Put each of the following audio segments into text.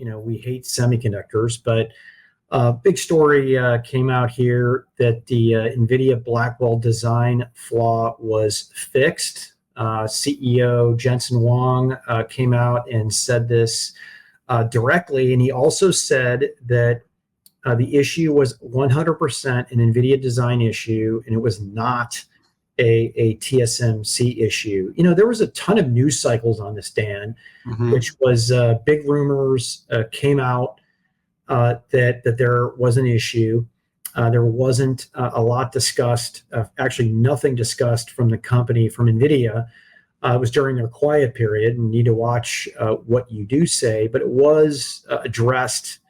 we hate semiconductors, but big story came out here that the NVIDIA Blackwell design flaw was fixed. CEO Jensen Huang came out and said this directly, and he also said that the issue was 100% an NVIDIA design issue, and it was not a TSMC issue. There was a ton of news cycles on this, Dan, which was big rumors came out that there was an issue. There wasn't a lot discussed, actually nothing discussed from the company, from NVIDIA. It was during their quiet period, and you need to watch what you do say, but it was addressed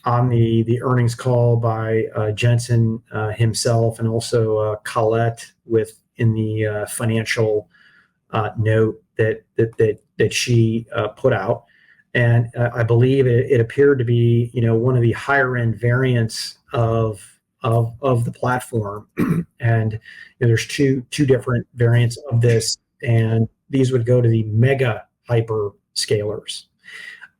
on the earnings call by Jensen himself, and also Colette in the financial note that she put out. And I believe it appeared to be one of the higher end variants of the platform. And there's two different variants of this, and these would go to the mega hyperscalers,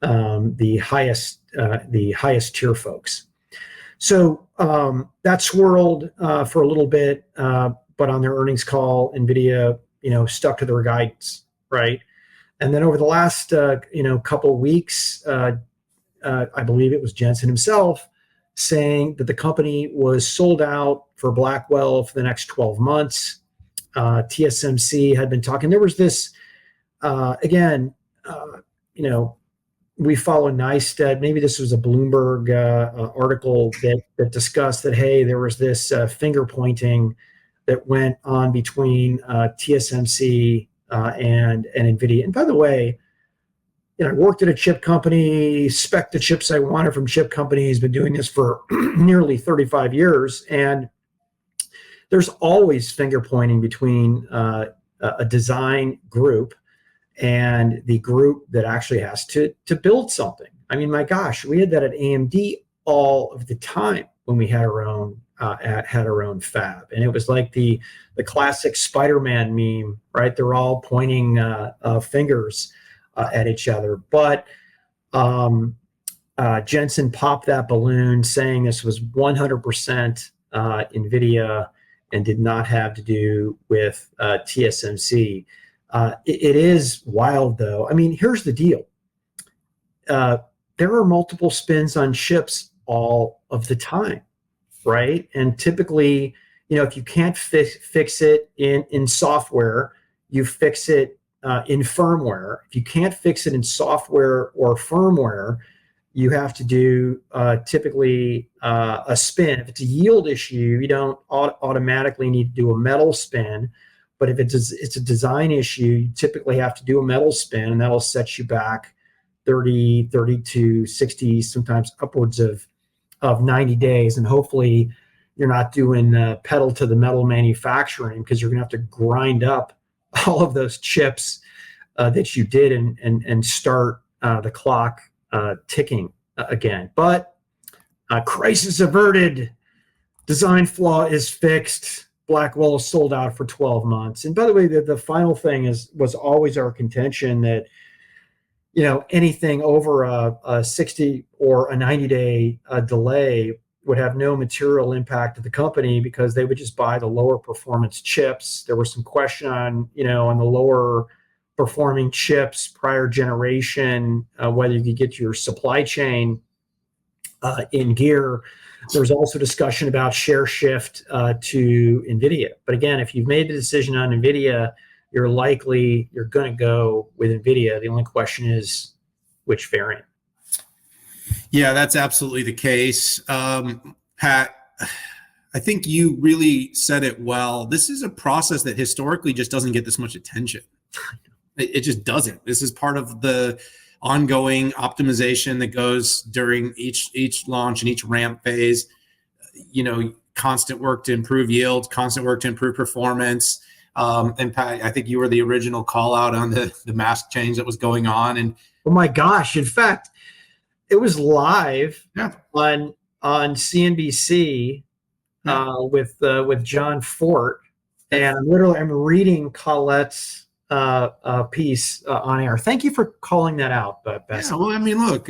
the highest tier folks. So that swirled for a little bit, but on their earnings call, NVIDIA stuck to their guidance, right? And then over the last couple of weeks, I believe it was Jensen himself saying that the company was sold out for Blackwell for the next 12 months. TSMC had been talking. There was this, we follow Neistat. Maybe this was a Bloomberg article that discussed that, hey, there was this finger pointing that went on between TSMC and NVIDIA. And by the way, I worked at a chip company, spec'd the chips I wanted from chip companies, been doing this for nearly 35 years. And there's always finger pointing between a design group and the group that actually has to build something. I mean, my gosh, we had that at AMD all of the time when we had our own fab, and it was like the classic Spider-Man meme, right? They're all pointing fingers at each other. But Jensen popped that balloon, saying this was 100% NVIDIA and did not have to do with TSMC. It is wild, though. I mean, here's the deal. There are multiple spins on chips all of the time, right? And typically, if you can't fix it in software, you fix it in firmware. If you can't fix it in software or firmware, you have to do typically a spin. If it's a yield issue, you don't automatically need to do a metal spin. But if it's a design issue, you typically have to do a metal spin, and that'll set you back 30 to 60, sometimes upwards of 90 days. And hopefully you're not doing pedal to the metal manufacturing, because you're going to have to grind up all of those chips that you did and start the clock ticking again. But crisis averted. Design flaw is fixed. Blackwell is sold out for 12 months. And by the way, the final thing was always our contention that, anything over a 60 or a 90-day delay would have no material impact to the company, because they would just buy the lower performance chips. There was some question on the lower performing chips, prior generation, whether you could get your supply chain in gear. There's also discussion about share shift to NVIDIA. But again, if you've made the decision on NVIDIA, you're going to go with NVIDIA. The only question is which variant. Yeah, that's absolutely the case. Pat, I think you really said it well. This is a process that historically just doesn't get this much attention. It just doesn't. This is part of the ongoing optimization that goes during each launch and each ramp phase. Constant work to improve yield, constant work to improve performance. And Pat, I think you were the original call out on the mask change that was going on. And oh my gosh! In fact, it was live on CNBC with John Fort, and I'm reading Colette's piece on air. Thank you for calling that out, Bess. Yeah, well, I mean, look,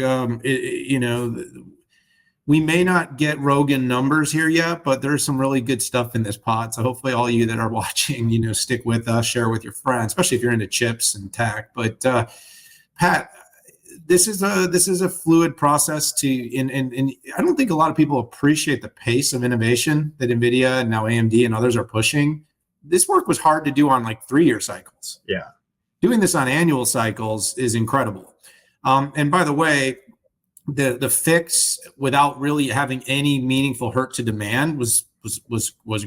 we may not get Rogan numbers here yet, but there's some really good stuff in this pod. So hopefully all you that are watching, stick with us, share with your friends, especially if you're into chips and tech. But Pat, this is a fluid process and I don't think a lot of people appreciate the pace of innovation that NVIDIA and now AMD and others are pushing. This work was hard to do on like 3-year cycles. Yeah. Doing this on annual cycles is incredible. And by the way, the fix without really having any meaningful hurt to demand was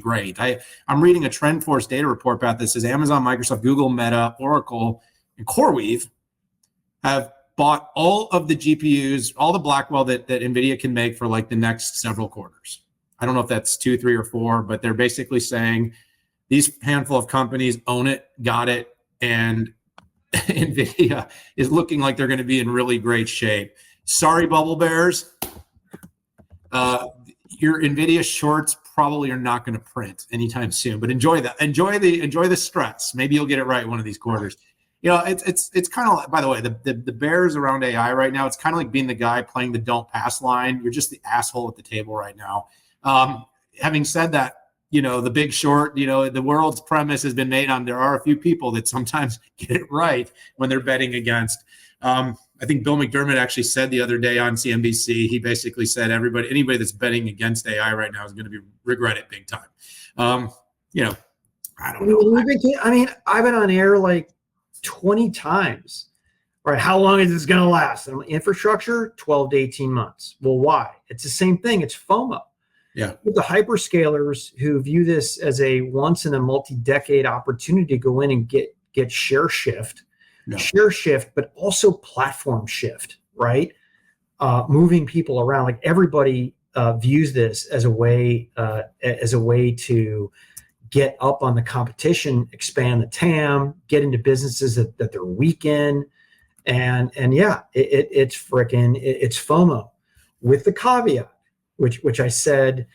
great. I'm reading a TrendForce data report about this. Says Amazon, Microsoft, Google, Meta, Oracle, and CoreWeave have bought all of the GPUs, all the Blackwell that NVIDIA can make for like the next several quarters. I don't know if that's 2, 3, or 4, but they're basically saying these handful of companies own it, got it, and NVIDIA is looking like they're going to be in really great shape. Sorry, bubble bears. Your NVIDIA shorts probably are not going to print anytime soon, but enjoy that. Enjoy the stress. Maybe you'll get it right one of these quarters. It's kind of like, by the way, the bears around AI right now, it's kind of like being the guy playing the don't pass line. You're just the asshole at the table right now. Having said that, the Big Short, the world's premise has been made on there are a few people that sometimes get it right when they're betting against. I think Bill McDermott actually said the other day on CNBC, he basically said anybody that's betting against AI right now is going to regret it big time. I don't know. I've been on air like 20 times. All right, how long is this going to last? Infrastructure, 12 to 18 months. Well, why? It's the same thing. It's FOMO. Yeah. The hyperscalers who view this as a once in a multi-decade opportunity to go in and get share shift, but also platform shift, right? Moving people around. Like everybody views this as a way to get up on the competition, expand the TAM, get into businesses that they're weak in, and it's FOMO, with the caveat, which I said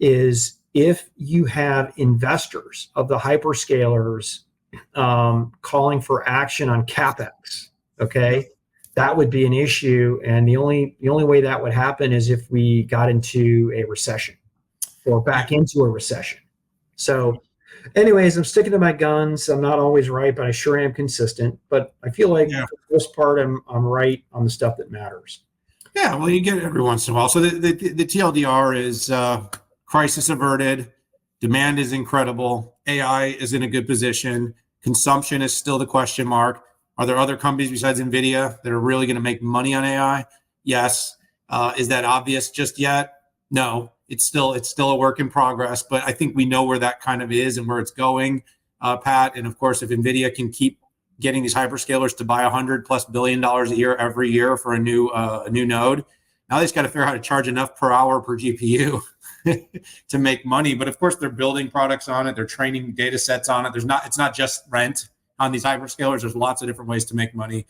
is if you have investors of the hyperscalers calling for action on CapEx, okay, that would be an issue. And the only way that would happen is if we got into a recession or back into a recession. So anyways, I'm sticking to my guns. I'm not always right, but I sure am consistent. But I feel like for the most part, I'm right on the stuff that matters. Yeah, well, you get it every once in a while. So the TLDR is crisis averted. Demand is incredible. AI is in a good position. Consumption is still the question mark. Are there other companies besides NVIDIA that are really going to make money on AI? Yes. Is that obvious just yet? No. It's still a work in progress, but I think we know where that kind of is and where it's going, Pat. And of course, if NVIDIA can keep getting these hyperscalers to buy $100+ billion a year every year for a new node, now they just got to figure out how to charge enough per hour per GPU to make money. But of course, they're building products on it. They're training data sets on it. It's not just rent on these hyperscalers. There's lots of different ways to make money.